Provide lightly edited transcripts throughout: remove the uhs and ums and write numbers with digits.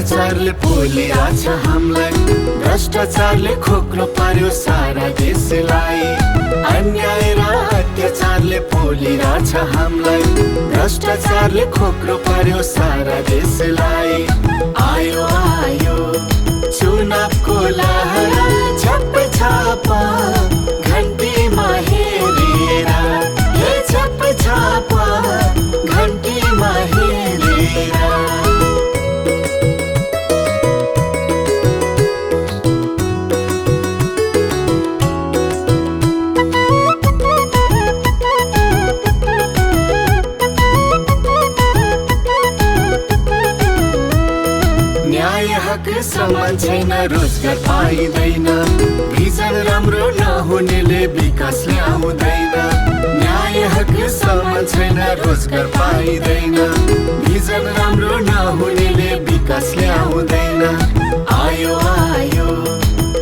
अत्याचारले पोलिरहेछ हामीलाई, भ्रष्टाचारले खोक्रो पार्यो सारा देशलाई। अन्याय र अत्याचारले पोलिरहेछ हामीलाई, भ्रष्टाचारले खोक्रो पार्यो सारा देशलाई। आयो आयो चुनावको लहर, छप्पै छापा घन्टीमा हेरेर, हे छप्पै छापा घन्टीमा हेरेर। हक समान छैन, रोजगार पाइँदैन, भिजन राम्रो नहुनेले विकास ल्याउँदैन। न्याय हक समान छैन, रोजगार पाइँदैन, भिजन राम्रो नहुनेले विकास ल्याउँदैन। आयो आयो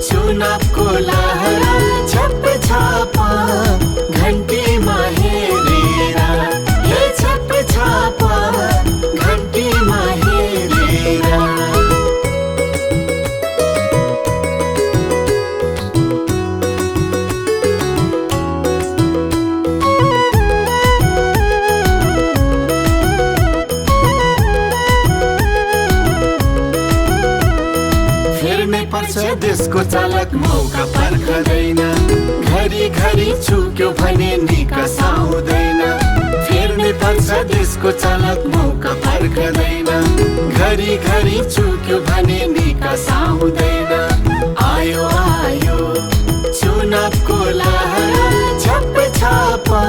चुनावको लहर, छप्पै छापा घन्टीमा हेरेर, हे छप्पै छापा घन्टीमा हेरेर। पर्छ देशको चालक मौका पर्खदैन, घरी घरी चुक्यो भने निकास आउँदैन। फेर्नै पर्छ देशको चालक मौका पर्खदैन, घरी घरी चुक्यो भने निकास आउँदैन। आयो आयो चुनावको लहर, छप्पै छापा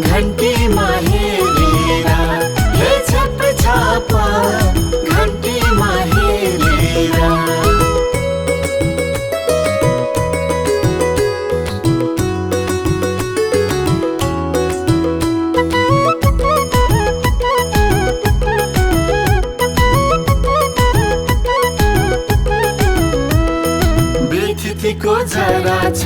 घन्टीमा हेरेर, हे छप्पै छापा घन्टीमा हेरेर। को जरा छ